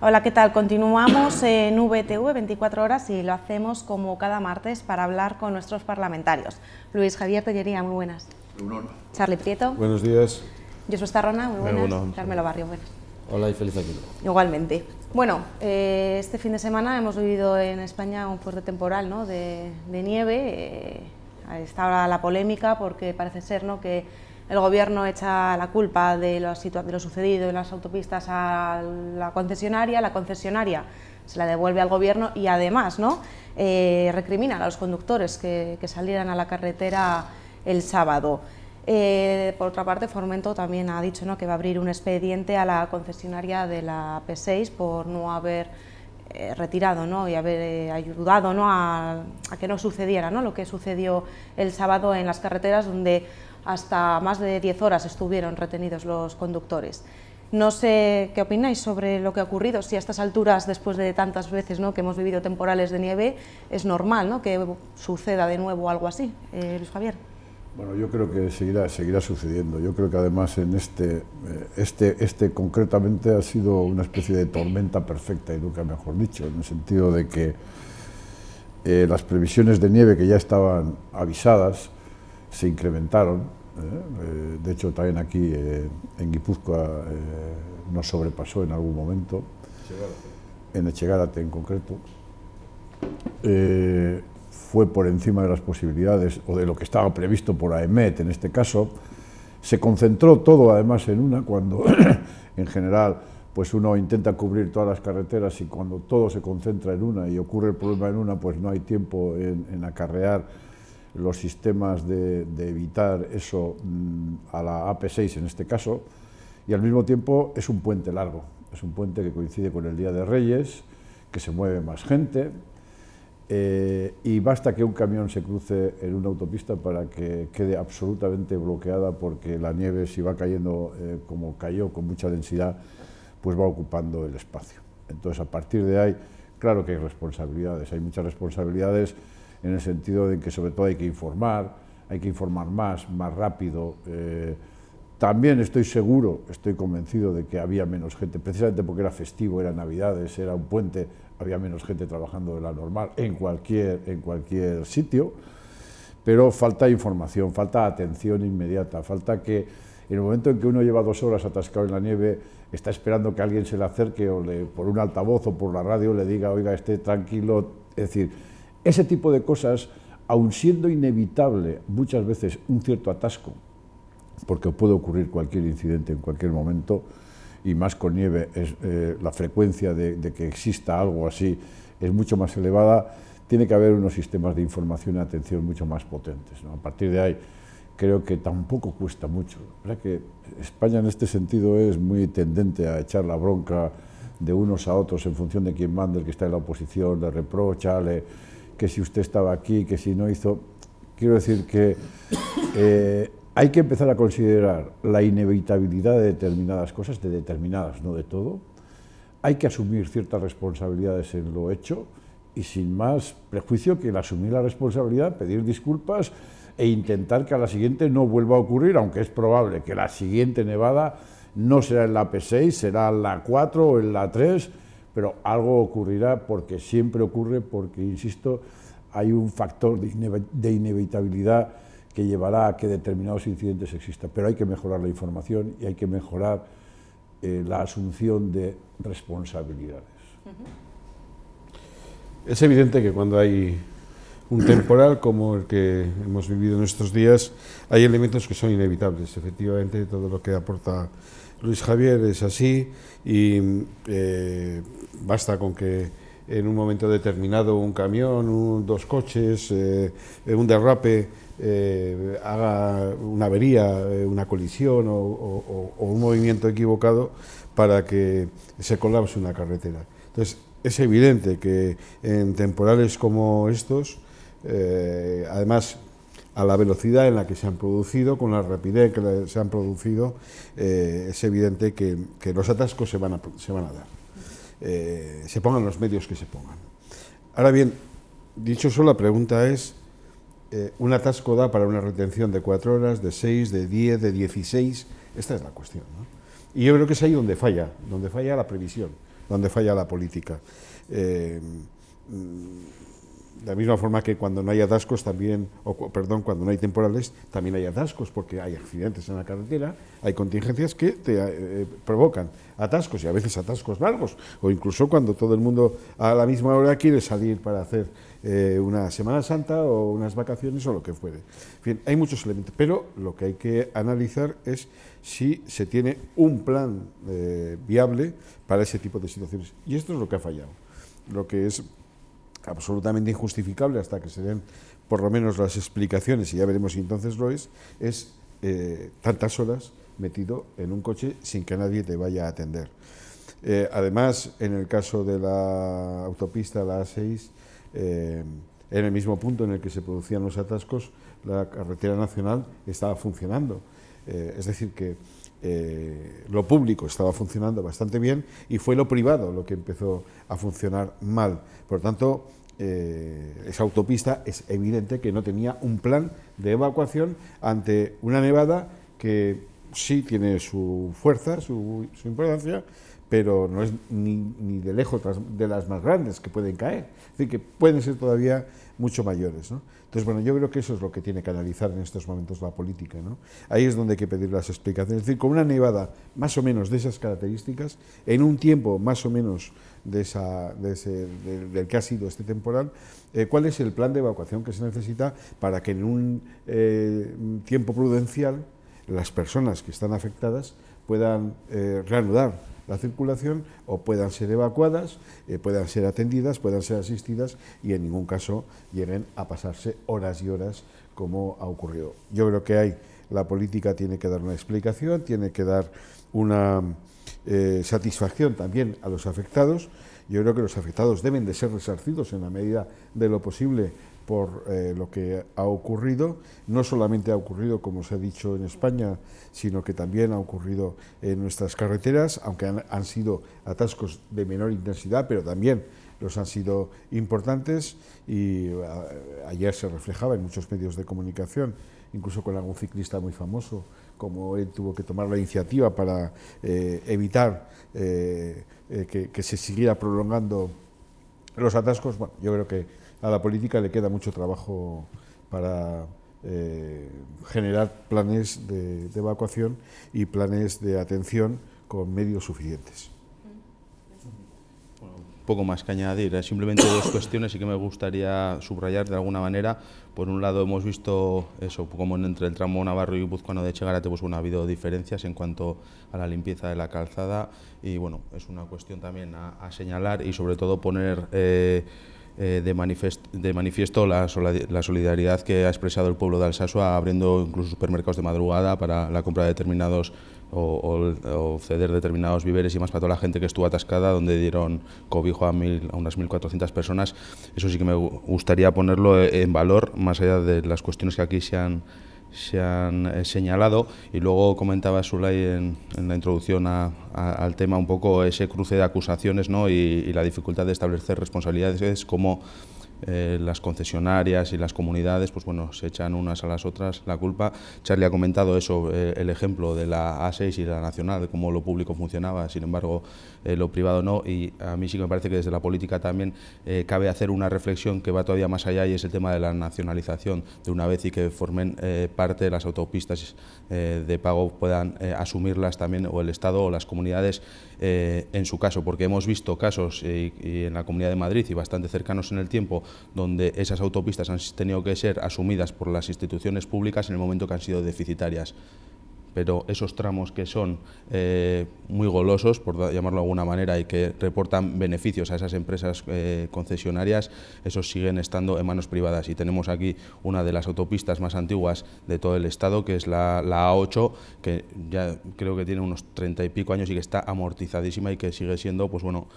Hola, ¿qué tal? Continuamos en VTV 24 horas y lo hacemos como cada martes para hablar con nuestros parlamentarios. Luis Javier Tellería, muy buenas. Muy buenas. Charlie Prieto. Buenos días. Josué Estarrona, muy buenas. Bueno. Carmelo Barrio, buenas. Hola y feliz año. Igualmente. Bueno, este fin de semana hemos vivido en España un fuerte temporal, ¿no?, de nieve. Está ahora la polémica porque parece ser, ¿no?, que el Gobierno echa la culpa de lo sucedido en las autopistas a la concesionaria se la devuelve al Gobierno y además, ¿no?, recrimina a los conductores que salieran a la carretera el sábado. Por otra parte, Fomento también ha dicho, ¿no?, que va a abrir un expediente a la concesionaria de la P6 por no haber retirado, ¿no?, y haber ayudado, ¿no?, a que no sucediera, ¿no?, lo que sucedió el sábado en las carreteras, donde hasta más de 10 horas estuvieron retenidos los conductores. No sé qué opináis sobre lo que ha ocurrido, si a estas alturas, después de tantas veces, ¿no?, que hemos vivido temporales de nieve, es normal, ¿no?, que suceda de nuevo algo así. Luis Javier. Bueno, yo creo que seguirá sucediendo. Yo creo que además en este concretamente ha sido una especie de tormenta perfecta, y nunca mejor dicho, en el sentido de que las previsiones de nieve que ya estaban avisadas se incrementaron. De hecho, también aquí en Guipúzcoa nos sobrepasó en algún momento, en Etxegárate en concreto. Fue por encima de las posibilidades o de lo que estaba previsto por AEMET en este caso. Se concentró todo además en una, cuando en general pues uno intenta cubrir todas las carreteras, y cuando todo se concentra en una y ocurre el problema en una, pues no hay tiempo en acarrear los sistemas de evitar eso a la AP6 en este caso. Y al mismo tiempo es un puente largo, es un puente que coincide con el Día de Reyes, que se mueve más gente. Y basta que un camión se cruce en una autopista para que quede absolutamente bloqueada, porque la nieve, si va cayendo como cayó, con mucha densidad, pues va ocupando el espacio. Entonces, a partir de ahí, claro que hay responsabilidades, hay muchas responsabilidades, en el sentido de que sobre todo hay que informar más rápido. También estoy seguro, estoy convencido de que había menos gente, precisamente porque era festivo, era Navidades, era un puente, había menos gente trabajando de la normal en cualquier sitio, pero falta información, falta atención inmediata, falta que en el momento en que uno lleva 2 horas atascado en la nieve, está esperando que alguien se le acerque o por un altavoz o por la radio le diga, oiga, esté tranquilo. Es decir, ese tipo de cosas, aun siendo inevitable muchas veces un cierto atasco, porque puede ocurrir cualquier incidente en cualquier momento, y más con nieve, la frecuencia de que exista algo así es mucho más elevada. Tiene que haber unos sistemas de información y atención mucho más potentes, ¿no? A partir de ahí, creo que tampoco cuesta mucho. La verdad que España en este sentido es muy tendente a echar la bronca de unos a otros en función de quién manda, el que está en la oposición, le reprocha, que si usted estaba aquí, que si no hizo. Quiero decir que hay que empezar a considerar la inevitabilidad de determinadas cosas, de determinadas, no de todo. Hay que asumir ciertas responsabilidades en lo hecho, y sin más prejuicio que el asumir la responsabilidad, pedir disculpas e intentar que a la siguiente no vuelva a ocurrir, aunque es probable que la siguiente nevada no será en la P6, será en la 4 o en la 3, pero algo ocurrirá, porque siempre ocurre, porque, insisto, hay un factor de inevitabilidad que llevará a que determinados incidentes existan. Pero hay que mejorar la información y hay que mejorar la asunción de responsabilidades. Es evidente que cuando hay un temporal como el que hemos vivido en estos días, hay elementos que son inevitables. Efectivamente, todo lo que aporta Luis Javier es así, y basta con que en un momento determinado un camión, 2 coches, un derrape, haga una avería, una colisión o un movimiento equivocado para que se colapse una carretera. Entonces, es evidente que en temporales como estos, además a la velocidad en la que se han producido, con la rapidez que se han producido, es evidente que los atascos se van a dar, se pongan los medios que se pongan. Ahora bien, dicho eso, la pregunta es, un atasco da para una retención de 4 horas, de 6, de 10, de 16, esta es la cuestión, ¿no? Y yo creo que es ahí donde falla la previsión. donde falla la política. De la misma forma que cuando no hay atascos también, cuando no hay temporales, también hay atascos, porque hay accidentes en la carretera, hay contingencias que te provocan atascos, y a veces atascos largos, o incluso cuando todo el mundo a la misma hora quiere salir para hacer una Semana Santa o unas vacaciones o lo que fuere. En fin, hay muchos elementos, pero lo que hay que analizar es si se tiene un plan viable para ese tipo de situaciones. Y esto es lo que ha fallado, lo que es absolutamente injustificable hasta que se den por lo menos las explicaciones, y ya veremos si entonces lo es tantas horas metido en un coche sin que nadie te vaya a atender. Además, en el caso de la autopista, la A6, en el mismo punto en el que se producían los atascos, la carretera nacional estaba funcionando. Es decir, que lo público estaba funcionando bastante bien y fue lo privado lo que empezó a funcionar mal. Por tanto, esa autopista es evidente que no tenía un plan de evacuación ante una nevada que sí tiene su fuerza, su importancia, pero no es ni de lejos de las más grandes que pueden caer. Es decir, que pueden ser todavía mucho mayores, ¿no? Entonces, bueno, yo creo que eso es lo que tiene que analizar en estos momentos la política, ¿no? Ahí es donde hay que pedir las explicaciones. Es decir, con una nevada más o menos de esas características, en un tiempo más o menos del que ha sido este temporal, ¿cuál es el plan de evacuación que se necesita para que en un tiempo prudencial las personas que están afectadas puedan reanudar la circulación o puedan ser evacuadas, puedan ser atendidas, puedan ser asistidas y en ningún caso lleguen a pasarse horas y horas como ha ocurrido? Yo creo que la política tiene que dar una explicación, tiene que dar una satisfacción también a los afectados. Yo creo que los afectados deben de ser resarcidos en la medida de lo posible por lo que ha ocurrido. No solamente ha ocurrido, como se ha dicho, en España, sino que también ha ocurrido en nuestras carreteras, aunque han sido atascos de menor intensidad, pero también los han sido importantes, y ayer se reflejaba en muchos medios de comunicación, incluso con algún ciclista muy famoso, como él tuvo que tomar la iniciativa para evitar que se siguiera prolongando los atascos. Bueno, yo creo que a la política le queda mucho trabajo para generar planes de evacuación y planes de atención con medios suficientes. Bueno, poco más que añadir, simplemente dos cuestiones y que me gustaría subrayar de alguna manera. Por un lado, hemos visto eso, como entre el tramo navarro y guipuzcoano de Etxegarate, pues bueno, ha habido diferencias en cuanto a la limpieza de la calzada, y bueno, es una cuestión también a señalar y sobre todo poner de manifiesto la solidaridad que ha expresado el pueblo de Alsasua, abriendo incluso supermercados de madrugada para la compra de determinados o ceder determinados víveres y más para toda la gente que estuvo atascada, donde dieron cobijo a unas 1.400 personas. Eso sí que me gustaría ponerlo en valor, más allá de las cuestiones que aquí se han señalado. Y luego comentaba Sulay en la introducción al tema un poco ese cruce de acusaciones, ¿no? y la dificultad de establecer responsabilidades, como las concesionarias y las comunidades, pues bueno, se echan unas a las otras la culpa. Charlie ha comentado eso, el ejemplo de la A6 y la Nacional, de cómo lo público funcionaba, sin embargo lo privado no, y a mí sí que me parece que desde la política también cabe hacer una reflexión que va todavía más allá, y es el tema de la nacionalización de una vez, y que formen parte de las autopistas de pago, puedan asumirlas también o el Estado o las comunidades en su caso, porque hemos visto casos y en la Comunidad de Madrid y bastante cercanos en el tiempo, donde esas autopistas han tenido que ser asumidas por las instituciones públicas en el momento que han sido deficitarias. Pero esos tramos que son muy golosos, por llamarlo de alguna manera, y que reportan beneficios a esas empresas concesionarias, esos siguen estando en manos privadas. Y tenemos aquí una de las autopistas más antiguas de todo el Estado, que es la A8, que ya creo que tiene unos 30 y pico años y que está amortizadísima, y que sigue siendo, pues bueno,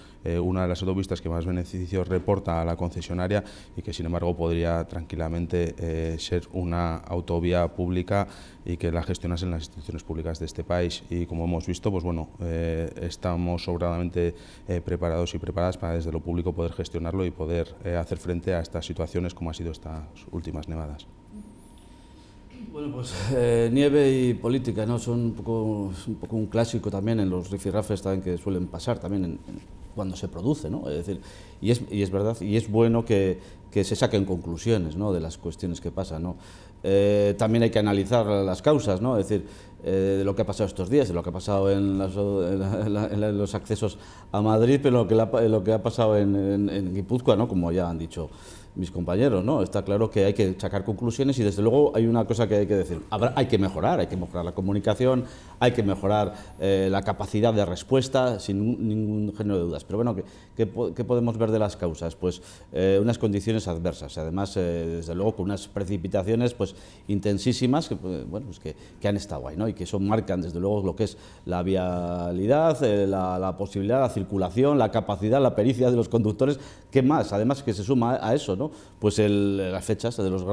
una de las autopistas que más beneficios reporta a la concesionaria, y que sin embargo podría tranquilamente ser una autovía pública y que la gestionasen las instituciones públicas de este país. Y como hemos visto, pues bueno, estamos sobradamente preparados y preparadas para desde lo público poder gestionarlo y poder hacer frente a estas situaciones como ha sido estas últimas nevadas. Bueno, pues nieve y política, ¿no? Son un poco un clásico también en los rifirrafes también que suelen pasar también cuando se produce, ¿no? Es decir, y es verdad, y es bueno que se saquen conclusiones, ¿no?, de las cuestiones que pasan, ¿no? También hay que analizar las causas, ¿no? Es decir, de lo que ha pasado estos días, de lo que ha pasado en los accesos a Madrid, pero lo que ha pasado en Guipúzcoa, ¿no?, como ya han dicho mis compañeros, ¿no? Está claro que hay que sacar conclusiones y desde luego hay una cosa que hay que decir, hay que mejorar la comunicación, hay que mejorar la capacidad de respuesta sin ningún género de dudas. Pero bueno, ¿qué podemos ver de las causas? Pues unas condiciones adversas, además desde luego con unas precipitaciones pues intensísimas que han estado ahí, ¿no? Y que eso marcan desde luego lo que es la vialidad, la posibilidad, la circulación, la capacidad, la pericia de los conductores. ¿Qué más? Además que se suma a eso, ¿no? Pues las fechas de los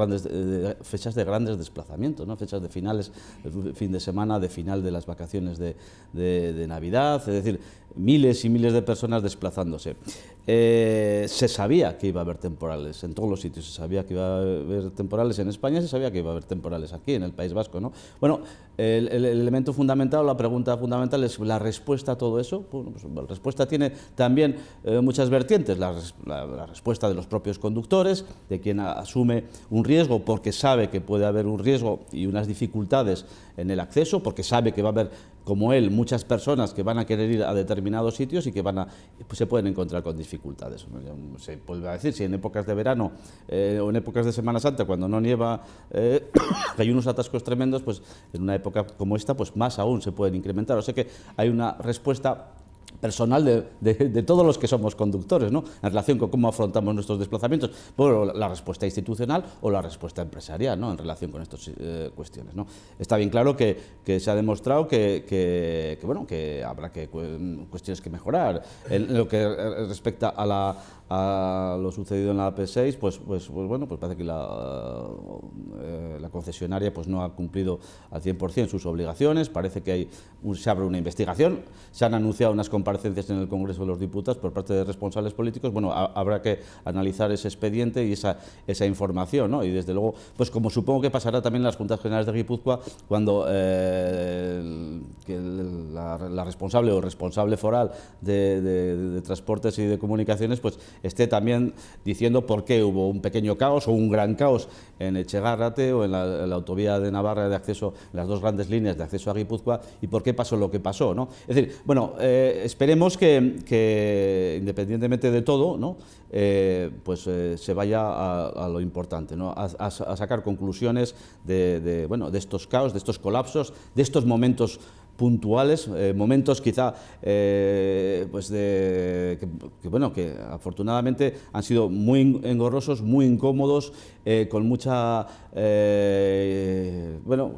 fechas de grandes desplazamientos, ¿no? Fechas de finales, fin de semana, de final de las vacaciones de Navidad, es decir, miles y miles de personas desplazándose. Se sabía que iba a haber temporales en todos los sitios, se sabía que iba a haber temporales en España, se sabía que iba a haber temporales aquí en el País Vasco, ¿no? Bueno, el elemento fundamental, la pregunta fundamental es la respuesta a todo eso. Bueno, pues la respuesta tiene también muchas vertientes, la respuesta de los propios conductores, de quien asume un riesgo porque sabe que puede haber un riesgo y unas dificultades en el acceso, porque sabe que va a haber, como él, muchas personas que van a querer ir a determinados sitios y que se pueden encontrar con dificultades. Se vuelve a decir, si en épocas de verano o en épocas de Semana Santa, cuando no nieva, hay unos atascos tremendos, pues en una época como esta, pues más aún se pueden incrementar. O sea que hay una respuesta personal de todos los que somos conductores, ¿no?, en relación con cómo afrontamos nuestros desplazamientos, bueno, la respuesta institucional o la respuesta empresarial, ¿no?, en relación con estas cuestiones, ¿no? Está bien claro que se ha demostrado que habrá cuestiones que mejorar. En lo que respecta a lo sucedido en la AP6, pues parece que la concesionaria pues no ha cumplido al 100% sus obligaciones. Parece que se abre una investigación, se han anunciado unas comparecencias en el Congreso de los Diputados por parte de responsables políticos. Bueno, habrá que analizar ese expediente y esa información, ¿no? Y desde luego, pues como supongo que pasará también en las Juntas Generales de Guipúzcoa, cuando la responsable o responsable foral de transportes y de comunicaciones pues esté también diciendo por qué hubo un pequeño caos o un gran caos en Etxegarrate o en la autovía de Navarra de acceso, las dos grandes líneas de acceso a Guipúzcoa, y por qué pasó lo que pasó, ¿no? Es decir, bueno, esperemos que independientemente de todo, ¿no?, se vaya a lo importante, ¿no?, a sacar conclusiones de estos caos, de estos colapsos, de estos momentos puntuales, momentos quizá que afortunadamente han sido muy engorrosos, muy incómodos, con mucha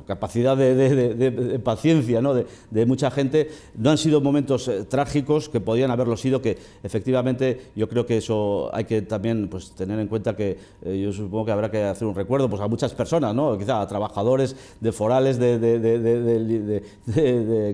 capacidad de paciencia, ¿no?, de mucha gente. No han sido momentos trágicos, que podían haberlo sido, que efectivamente yo creo que eso hay que también pues tener en cuenta, que yo supongo que habrá que hacer un recuerdo pues a muchas personas, ¿no?, quizá a trabajadores de forales de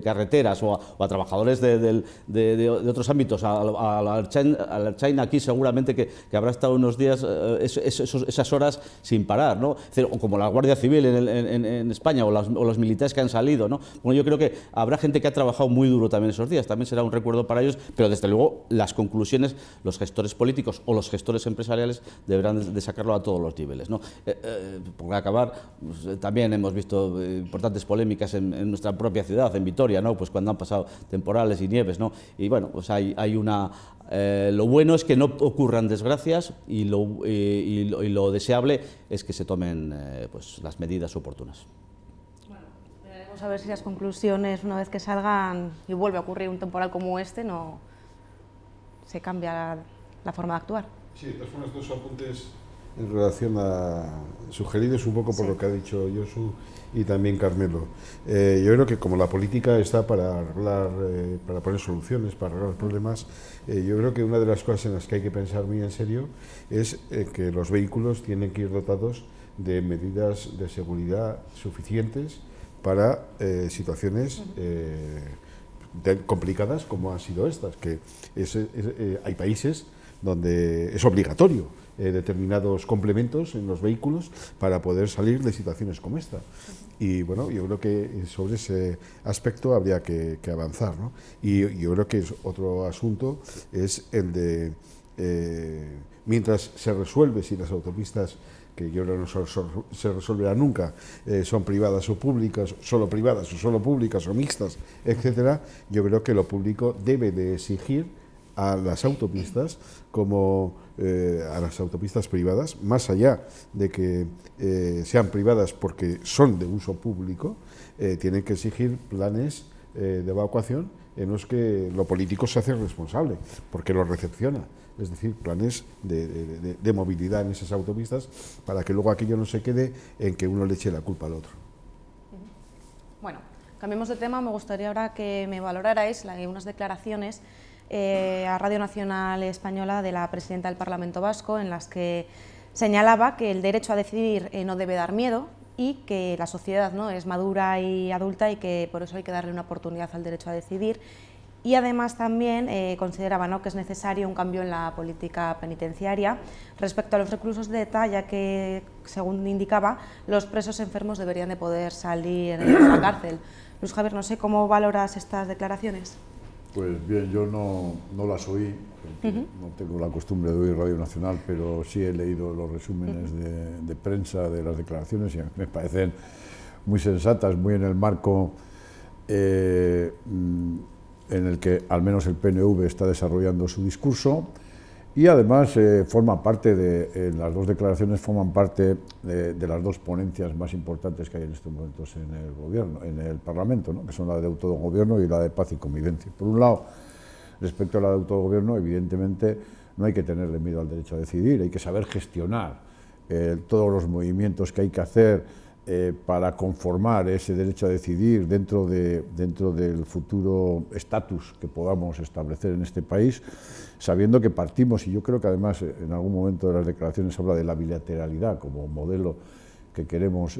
carreteras o a trabajadores de otros ámbitos, a la Ertzaina aquí seguramente que habrá estado unos días, esas horas sin parar, ¿no? Es decir, o como la Guardia Civil en España o los militares que han salido, ¿no? Bueno, yo creo que habrá gente que ha trabajado muy duro también esos días, también será un recuerdo para ellos, pero desde luego las conclusiones los gestores políticos o los gestores empresariales deberán de sacarlo a todos los niveles, ¿no? Por acabar, pues, también hemos visto importantes polémicas en nuestra propia ciudad, en Vitoria, ¿no?, pues cuando han pasado temporales y nieves, ¿no? Y bueno, pues hay una... lo bueno es que no ocurran desgracias y lo deseable es que se tomen pues las medidas oportunas. Bueno, veremos a ver si las conclusiones, una vez que salgan y vuelve a ocurrir un temporal como este, no se cambia la forma de actuar. Sí, de todas formas, dos apuntes en relación a sugeridos un poco por lo que ha dicho Josu y también Carmelo. Yo creo que como la política está para arreglar, para poner soluciones, para arreglar problemas, yo creo que una de las cosas en las que hay que pensar muy en serio es que los vehículos tienen que ir dotados de medidas de seguridad suficientes para situaciones complicadas como han sido estas, que hay países donde es obligatorio determinados complementos en los vehículos para poder salir de situaciones como esta. Y bueno, yo creo que sobre ese aspecto habría que avanzar, ¿no? Y yo creo que es otro asunto es el de, mientras se resuelve si las autopistas, que yo creo que no se resolverá nunca, son privadas o públicas, solo privadas o solo públicas o mixtas, etcétera, yo creo que lo público debe de exigir a las autopistas como a las autopistas privadas, más allá de que sean privadas porque son de uso público, tienen que exigir planes de evacuación en los que lo político se hace responsable, porque lo recepciona. Es decir, planes de movilidad en esas autopistas para que luego aquello no se quede en que uno le eche la culpa al otro. Bueno, cambiemos de tema. Me gustaría ahora que me valorarais unas declaraciones a Radio Nacional Española de la presidenta del Parlamento Vasco, en las que señalaba que el derecho a decidir no debe dar miedo y que la sociedad, ¿no?, es madura y adulta y que por eso hay que darle una oportunidad al derecho a decidir. Y además también consideraba, ¿no?, que es necesario un cambio en la política penitenciaria respecto a los reclusos de ETA, ya que, según indicaba, los presos enfermos deberían de poder salir de la cárcel. Luis Javier, no sé cómo valoras estas declaraciones. Pues bien, yo no las oí, porque no tengo la costumbre de oír Radio Nacional, pero sí he leído los resúmenes de prensa de las declaraciones y me parecen muy sensatas, muy en el marco en el que al menos el PNV está desarrollando su discurso, y además forma parte las dos declaraciones forman parte de las dos ponencias más importantes que hay en estos momentos en el gobierno, en el Parlamento, ¿no?, que son la de autogobierno y la de paz y convivencia. Por un lado, respecto a la de autogobierno, evidentemente no hay que tenerle miedo al derecho a decidir, hay que saber gestionar todos los movimientos que hay que hacer para conformar ese derecho a decidir dentro del futuro estatus que podamos establecer en este país, sabiendo que partimos, y yo creo que además en algún momento de las declaraciones habla de la bilateralidad como modelo que queremos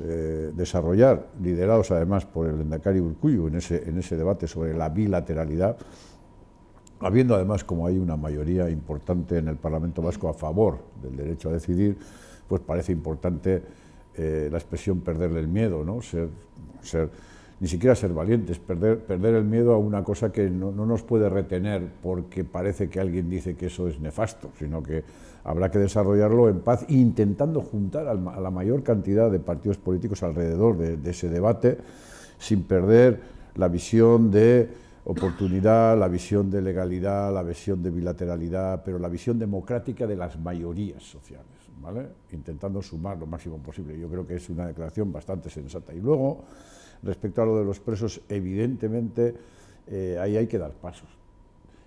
desarrollar, liderados además por el Lehendakari Urkullu en ese debate sobre la bilateralidad, habiendo además, como hay una mayoría importante en el Parlamento Vasco a favor del derecho a decidir, pues parece importante la expresión perderle el miedo, ¿no? Ni siquiera ser valientes, perder el miedo a una cosa que no nos puede retener porque parece que alguien dice que eso es nefasto, sino que habrá que desarrollarlo en paz, intentando juntar a la mayor cantidad de partidos políticos alrededor de ese debate, sin perder la visión de oportunidad, la visión de legalidad, la visión de bilateralidad, pero la visión democrática de las mayorías sociales, ¿vale?, intentando sumar lo máximo posible. Yo creo que es una declaración bastante sensata. Y luego, respecto a lo de los presos, evidentemente ahí hay que dar pasos.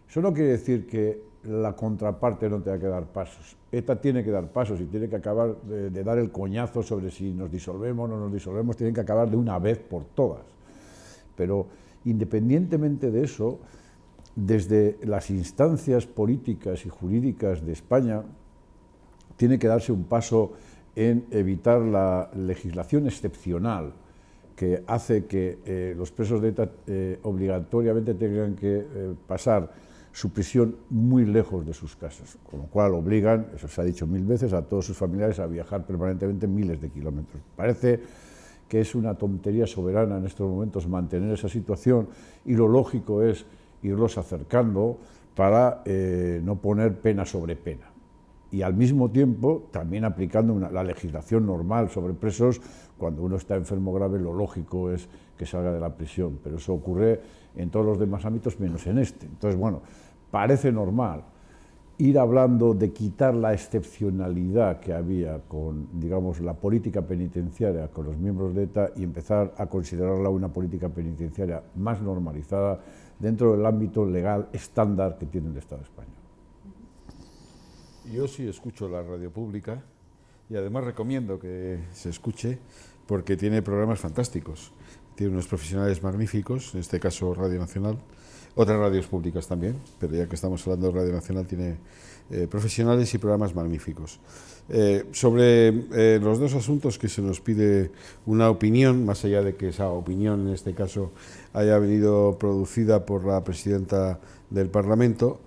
Eso no quiere decir que la contraparte no tenga que dar pasos. ETA tiene que dar pasos y tiene que acabar de dar el coñazo sobre si nos disolvemos o no nos disolvemos, tienen que acabar de una vez por todas. Pero independientemente de eso, desde las instancias políticas y jurídicas de España, tiene que darse un paso en evitar la legislación excepcional que hace que los presos de ETA obligatoriamente tengan que pasar su prisión muy lejos de sus casas, con lo cual obligan, eso se ha dicho 1000 veces, a todos sus familiares a viajar permanentemente miles de kilómetros. Parece que es una tontería soberana en estos momentos mantener esa situación, y lo lógico es irlos acercando para no poner pena sobre pena. Y al mismo tiempo también aplicando la legislación normal sobre presos. Cuando uno está enfermo grave, lo lógico es que salga de la prisión, pero eso ocurre en todos los demás ámbitos menos en este. Entonces, bueno, parece normal ir hablando de quitar la excepcionalidad que había con, digamos, la política penitenciaria con los miembros de ETA y empezar a considerarla una política penitenciaria más normalizada dentro del ámbito legal estándar que tiene el Estado de España. Yo sí escucho la radio pública y además recomiendo que se escuche porque tiene programas fantásticos. Tiene unos profesionales magníficos, en este caso Radio Nacional, otras radios públicas también, pero ya que estamos hablando de Radio Nacional, tiene profesionales y programas magníficos. Sobre los dos asuntos que se nos pide una opinión, más allá de que esa opinión en este caso haya venido producida por la presidenta del Parlamento,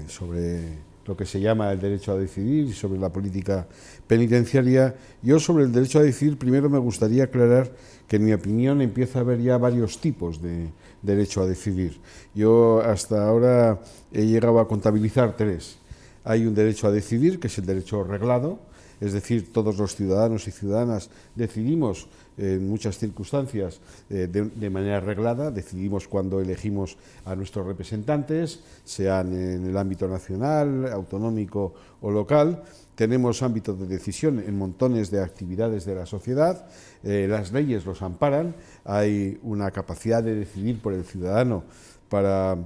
sobre lo que se llama el derecho a decidir y sobre la política penitenciaria. Yo sobre el derecho a decidir primero me gustaría aclarar que en mi opinión empieza a haber ya varios tipos de derecho a decidir. Yo hasta ahora he llegado a contabilizar 3. Hay un derecho a decidir, que es el derecho reglado, es decir, todos los ciudadanos y ciudadanas decidimos en muchas circunstancias de manera reglada, decidimos cuando elegimos a nuestros representantes, sean en el ámbito nacional, autonómico o local. Tenemos ámbitos de decisión en montones de actividades de la sociedad, las leyes los amparan, hay una capacidad de decidir por el ciudadano para,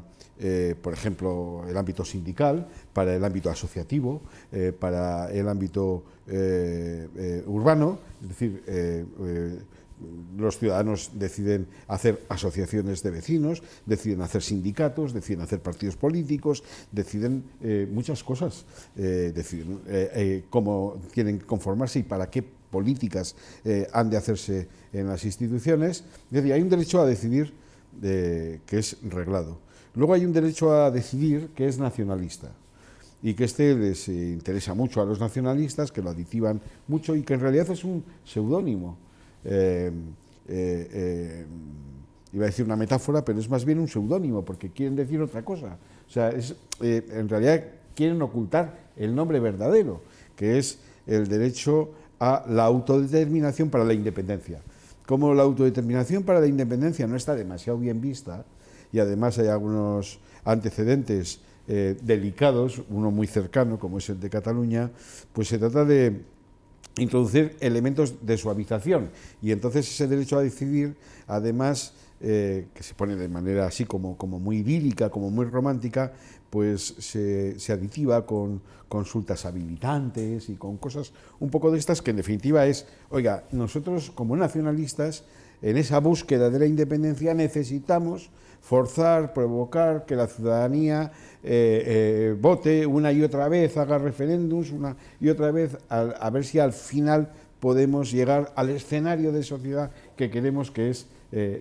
por ejemplo, el ámbito sindical, para el ámbito asociativo, para el ámbito urbano, es decir, los ciudadanos deciden hacer asociaciones de vecinos, deciden hacer sindicatos, deciden hacer partidos políticos, deciden muchas cosas, deciden cómo tienen que conformarse y para qué políticas han de hacerse en las instituciones. Es decir, hay un derecho a decidir que es reglado. Luego hay un derecho a decidir que es nacionalista y que les interesa mucho a los nacionalistas, que lo aditivan mucho y que en realidad es un seudónimo. Iba a decir una metáfora, pero es más bien un seudónimo, porque quieren decir otra cosa. O sea, en realidad quieren ocultar el nombre verdadero, que es el derecho a la autodeterminación para la independencia. Como la autodeterminación para la independencia no está demasiado bien vista, y además hay algunos antecedentes delicados, uno muy cercano, como es el de Cataluña, pues se trata de introducir elementos de suavización. Y entonces ese derecho a decidir, además, que se pone de manera así como muy idílica, como muy romántica, pues se aditiva con consultas habilitantes y con cosas un poco de estas que en definitiva es, oiga, nosotros como nacionalistas, en esa búsqueda de la independencia necesitamos forzar, provocar que la ciudadanía vote una y otra vez, haga referéndums una y otra vez, a ver si al final podemos llegar al escenario de sociedad que queremos, que es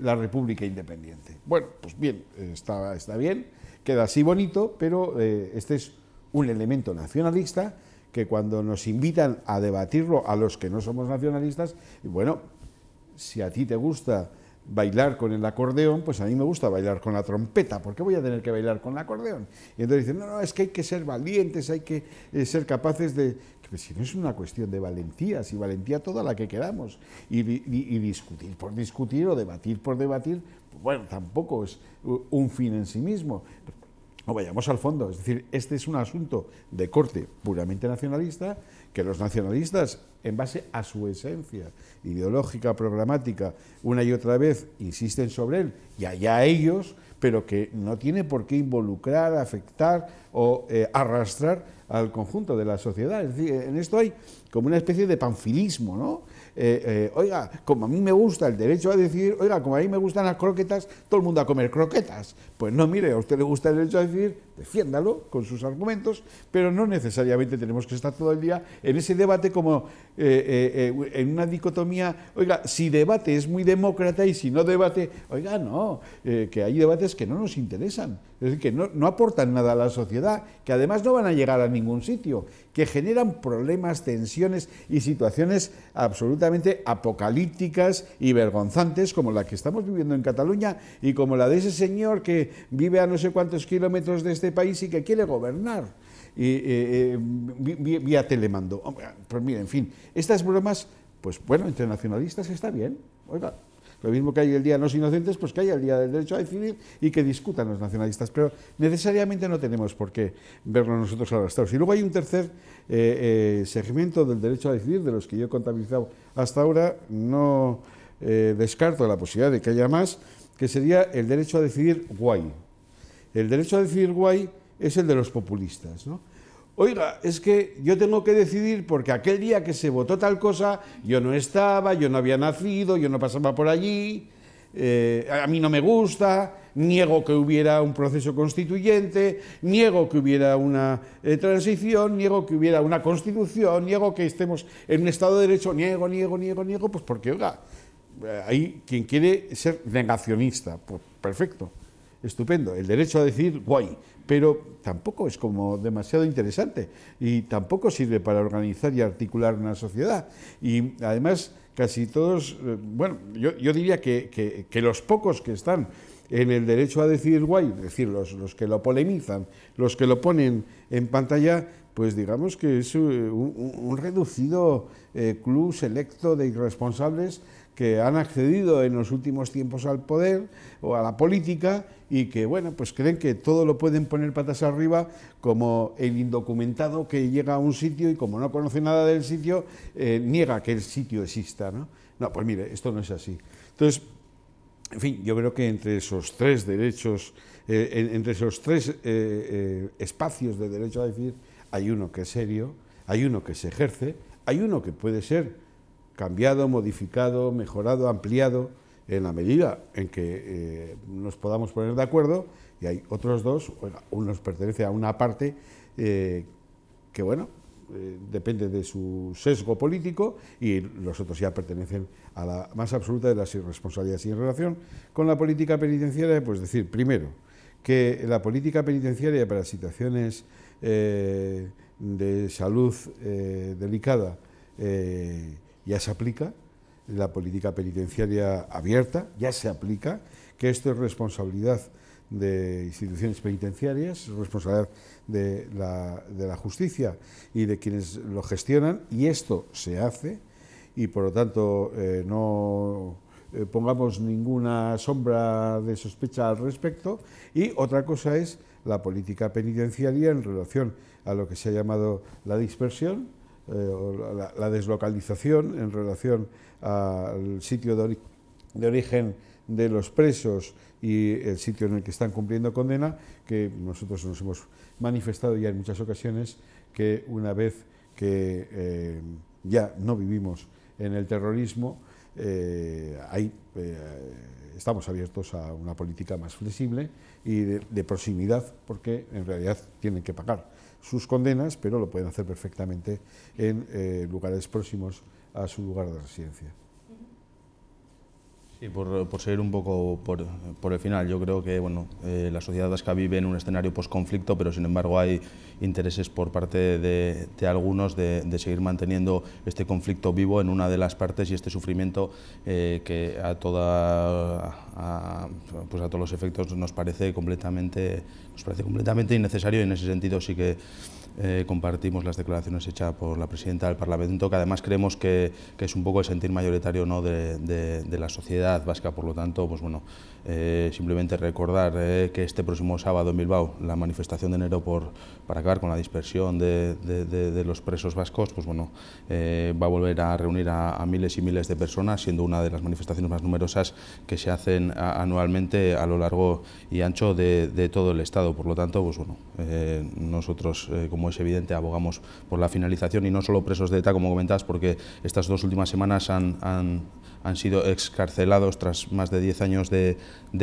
la República Independiente. Bueno, pues bien, está bien, queda así bonito, pero este es un elemento nacionalista que cuando nos invitan a debatirlo a los que no somos nacionalistas, bueno, si a ti te gusta bailar con el acordeón, pues a mí me gusta bailar con la trompeta. ¿Por qué voy a tener que bailar con el acordeón? Y entonces dicen, no, es que hay que ser valientes, hay que ser capaces de... Pues si no es una cuestión de valentía, si valentía toda la que queramos, y discutir por discutir o debatir por debatir, pues bueno, tampoco es un fin en sí mismo. No vayamos al fondo, es decir, este es un asunto de corte puramente nacionalista, que los nacionalistas, en base a su esencia ideológica, programática, una y otra vez insisten sobre él, y allá ellos, pero que no tiene por qué involucrar, afectar o arrastrar al conjunto de la sociedad. Es decir, en esto hay como una especie de panfilismo, ¿no? Oiga, como a mí me gusta el derecho a decidir, oiga, como a mí me gustan las croquetas, todo el mundo a comer croquetas. Pues no, mire, a usted le gusta el derecho a decidir, defiéndalo con sus argumentos, pero no necesariamente tenemos que estar todo el día en ese debate como en una dicotomía, oiga, si debate es muy demócrata y si no debate, oiga, no, que hay debates que no nos interesan, es decir, que no aportan nada a la sociedad, que además no van a llegar a ningún sitio, que generan problemas, tensiones y situaciones absolutamente apocalípticas y vergonzantes como la que estamos viviendo en Cataluña y como la de ese señor que vive a no sé cuántos kilómetros de este país y que quiere gobernar vía telemando. Pues mira, en fin, estas bromas, pues bueno, entre nacionalistas está bien, oiga. Lo mismo que hay el Día de los Inocentes, pues que haya el Día del Derecho a Decidir y que discutan los nacionalistas, pero necesariamente no tenemos por qué verlo nosotros arrastrados. Y luego hay un tercer segmento del derecho a decidir, de los que yo he contabilizado hasta ahora, no descarto la posibilidad de que haya más, que sería el derecho a decidir guay. El derecho a decidir guay es el de los populistas, ¿no? Oiga, es que yo tengo que decidir porque aquel día que se votó tal cosa, yo no estaba, yo no había nacido, yo no pasaba por allí, a mí no me gusta, niego que hubiera un proceso constituyente, niego que hubiera una transición, niego que hubiera una constitución, niego que estemos en un Estado de Derecho, niego, pues porque, oiga, hay quien quiere ser negacionista, pues perfecto. estupendo. El derecho a decidir, guay, pero tampoco es como demasiado interesante y tampoco sirve para organizar y articular una sociedad. Y además, casi todos, bueno, yo diría que los pocos que están en el derecho a decidir guay, es decir, los que lo polemizan, los que lo ponen en pantalla, pues digamos que es un reducido club selecto de irresponsables que han accedido en los últimos tiempos al poder o a la política y que, bueno, pues creen que todo lo pueden poner patas arriba, como el indocumentado que llega a un sitio y como no conoce nada del sitio, niega que el sitio exista, ¿no? No, pues mire, esto no es así. Entonces, en fin, yo creo que entre esos tres derechos, entre esos tres espacios de derecho a decidir, hay uno que es serio, hay uno que se ejerce, hay uno que puede ser cambiado, modificado, mejorado, ampliado, en la medida en que nos podamos poner de acuerdo, y hay otros dos, uno pertenece a una parte que, bueno, depende de su sesgo político, y los otros ya pertenecen a la más absoluta de las irresponsabilidades. Y en relación con la política penitenciaria, pues decir, primero, que la política penitenciaria para situaciones de salud delicada ya se aplica, la política penitenciaria abierta ya se aplica, que esto es responsabilidad de instituciones penitenciarias, responsabilidad de la justicia y de quienes lo gestionan, y esto se hace, y por lo tanto no pongamos ninguna sombra de sospecha al respecto. Y otra cosa es la política penitenciaria en relación a lo que se ha llamado la dispersión, la deslocalización en relación al sitio de origen de los presos y el sitio en el que están cumpliendo condena, que nosotros nos hemos manifestado ya en muchas ocasiones que una vez que ya no vivimos en el terrorismo, estamos abiertos a una política más flexible y de proximidad, porque en realidad tienen que pagar sus condenas, pero lo pueden hacer perfectamente en lugares próximos a su lugar de residencia. Sí, por seguir un poco por el final, yo creo que bueno, la sociedad vasca vive en un escenario posconflicto, pero sin embargo hay intereses por parte de algunos de seguir manteniendo este conflicto vivo en una de las partes, y este sufrimiento que a todos los efectos nos parece completamente innecesario, y en ese sentido sí que compartimos las declaraciones hechas por la presidenta del Parlamento, que además creemos que es un poco el sentir mayoritario, ¿no?, de la sociedad vasca. Por lo tanto, pues bueno, simplemente recordar que este próximo sábado en Bilbao, la manifestación de enero para acabar con la dispersión de los presos vascos, pues bueno, va a volver a reunir a miles y miles de personas, siendo una de las manifestaciones más numerosas que se hacen anualmente a lo largo y ancho de todo el Estado. Por lo tanto, pues bueno, nosotros, como es evidente, abogamos por la finalización, y no solo presos de ETA, como comentabas, porque estas dos últimas semanas han sido excarcelados tras más de 10 años de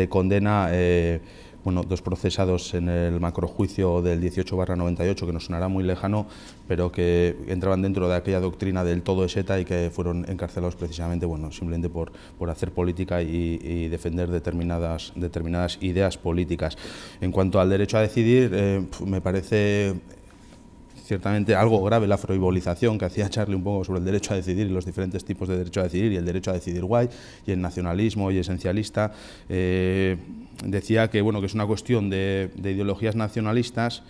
condena. Bueno, dos procesados en el macrojuicio del 18/98, que nos sonará muy lejano, pero que entraban dentro de aquella doctrina del todo es ETA, y que fueron encarcelados precisamente, bueno, simplemente por hacer política y defender determinadas ideas políticas. En cuanto al derecho a decidir, me parece ciertamente algo grave la frivolización que hacía Charlie un poco sobre el derecho a decidir y los diferentes tipos de derecho a decidir, y el derecho a decidir guay, y el nacionalismo y esencialista. Decía que, bueno, que es una cuestión de ideologías nacionalistas.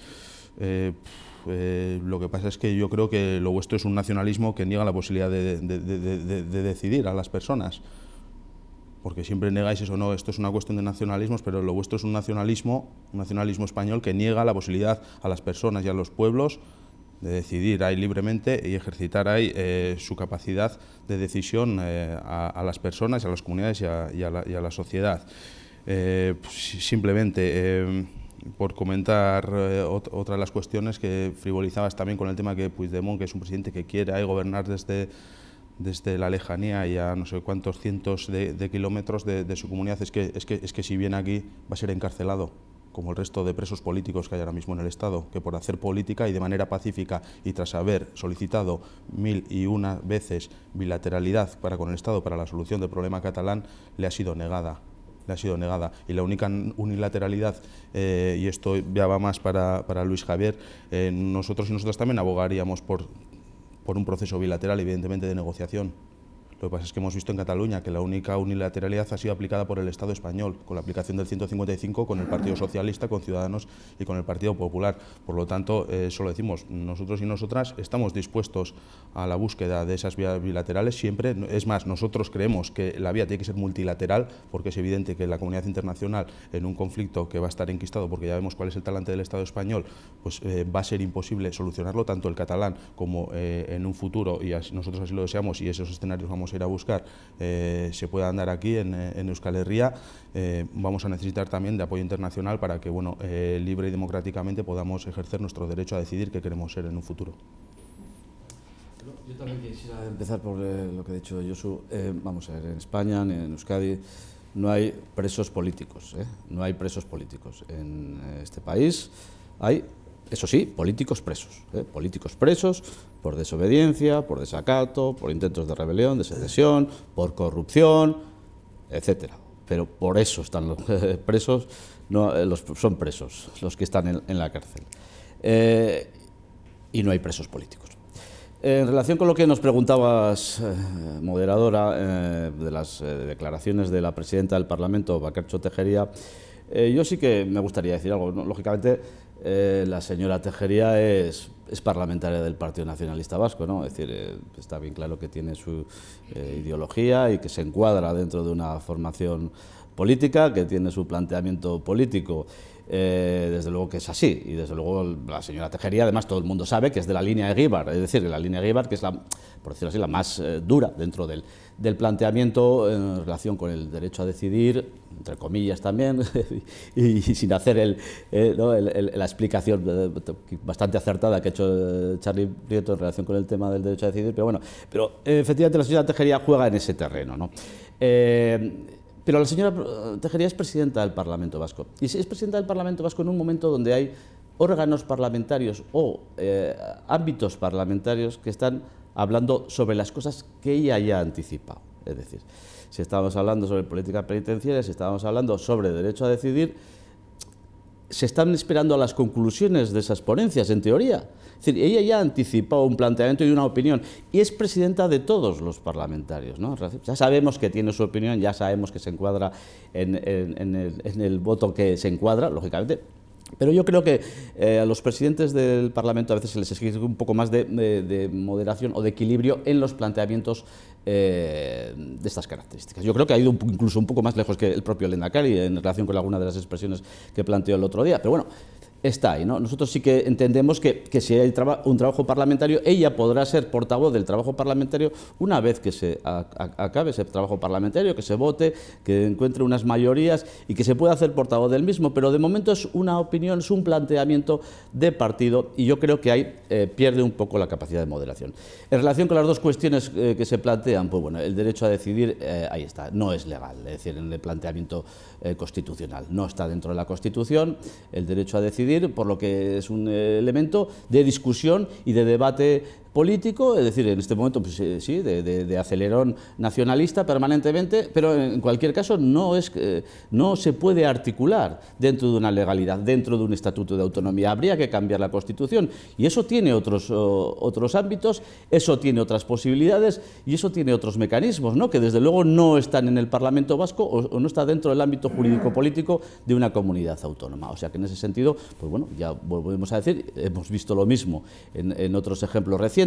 Lo que pasa es que yo creo que lo vuestro es un nacionalismo que niega la posibilidad de decidir a las personas, porque siempre negáis eso. No, esto es una cuestión de nacionalismos, pero lo vuestro es un nacionalismo español que niega la posibilidad a las personas y a los pueblos de decidir ahí libremente y ejercitar ahí su capacidad de decisión a las personas, a las comunidades y a la sociedad. Simplemente por comentar otra de las cuestiones que frivolizabas también con el tema, que Puigdemont, que es un presidente que quiere ahí gobernar desde la lejanía y a no sé cuántos cientos de kilómetros de su comunidad, es que si viene aquí va a ser encarcelado, como el resto de presos políticos que hay ahora mismo en el Estado, que por hacer política y de manera pacífica, y tras haber solicitado 1001 veces bilateralidad con el Estado para la solución del problema catalán, le ha sido negada. le ha sido negada. Y la única unilateralidad, y esto ya va más para Luis Javier, nosotros y nosotras también abogaríamos por un proceso bilateral, evidentemente, de negociación. Lo que pasa es que hemos visto en Cataluña que la única unilateralidad ha sido aplicada por el Estado español, con la aplicación del 155, con el Partido Socialista, con Ciudadanos y con el Partido Popular. Por lo tanto, eso lo decimos, nosotros y nosotras estamos dispuestos a la búsqueda de esas vías bilaterales siempre. Es más, nosotros creemos que la vía tiene que ser multilateral, porque es evidente que la comunidad internacional, en un conflicto que va a estar enquistado, porque ya vemos cuál es el talante del Estado español, pues va a ser imposible solucionarlo, tanto el catalán como en un futuro, y nosotros así lo deseamos, y esos escenarios vamos a ir a buscar, se puedan dar aquí en Euskal Herria. Vamos a necesitar también de apoyo internacional para que, bueno, libre y democráticamente podamos ejercer nuestro derecho a decidir qué queremos ser en un futuro. Yo también quisiera empezar por lo que ha dicho Josu. Vamos a ver, en España, en Euskadi, no hay presos políticos, no hay presos políticos. En este país hay, eso sí, políticos presos por desobediencia, por desacato, por intentos de rebelión, de secesión, por corrupción, etcétera. Pero por eso están los presos, no, son presos los que están en la cárcel. Y no hay presos políticos. En relación con lo que nos preguntabas, moderadora, de las declaraciones de la presidenta del Parlamento, Bakartxo Tejeria, yo sí que me gustaría decir algo, ¿no? Lógicamente, la señora Tejeria es parlamentaria del Partido Nacionalista Vasco, ¿no? Es decir, está bien claro que tiene su ideología y que se encuadra dentro de una formación política, que tiene su planteamiento político. Desde luego que es así, y desde luego la señora Tejeria, además todo el mundo sabe que es de la línea de Eguíbar, es decir, de la línea de Eguíbar, que es la, por decirlo así, la más dura dentro del planteamiento en relación con el derecho a decidir, entre comillas también, y sin hacer la explicación bastante acertada que ha hecho Txarli Prieto en relación con el tema del derecho a decidir, pero bueno, efectivamente la señora Tejeria juega en ese terreno, ¿no? Pero la señora Tejeria es presidenta del Parlamento Vasco. Y si es presidenta del Parlamento Vasco en un momento donde hay órganos parlamentarios o ámbitos parlamentarios que están hablando sobre las cosas que ella ya ha anticipado. Es decir, si estábamos hablando sobre política penitenciaria, si estábamos hablando sobre derecho a decidir, se están esperando a las conclusiones de esas ponencias, en teoría. Es decir, ella ya ha anticipado un planteamiento y una opinión, y es presidenta de todos los parlamentarios, ¿no? Ya sabemos que tiene su opinión, ya sabemos que se encuadra en el voto que se encuadra, lógicamente. Pero yo creo que a los presidentes del Parlamento a veces se les exige un poco más de moderación o de equilibrio en los planteamientos de estas características. Yo creo que ha ido incluso un poco más lejos que el propio Lehendakari en relación con alguna de las expresiones que planteó el otro día. Pero bueno, está ahí, ¿no? Nosotros sí que entendemos que si hay un trabajo parlamentario, ella podrá ser portavoz del trabajo parlamentario una vez que se acabe ese trabajo parlamentario, que se vote, que encuentre unas mayorías y que se pueda hacer portavoz del mismo, pero de momento es una opinión, es un planteamiento de partido, y yo creo que ahí pierde un poco la capacidad de moderación. En relación con las dos cuestiones que se plantean, pues bueno, el derecho a decidir, ahí está, no es legal, es decir, en el planteamiento constitucional, no está dentro de la Constitución el derecho a decidir, por lo que es un elemento de discusión y de debate político, es decir, en este momento pues, sí, de acelerón nacionalista permanentemente, pero en cualquier caso no se puede articular dentro de una legalidad, dentro de un estatuto de autonomía. Habría que cambiar la Constitución, y eso tiene otros ámbitos, eso tiene otras posibilidades y eso tiene otros mecanismos, ¿no? Que desde luego no están en el Parlamento Vasco o no está dentro del ámbito jurídico-político de una comunidad autónoma. O sea que en ese sentido, pues bueno, ya volvemos a decir, hemos visto lo mismo en otros ejemplos recientes,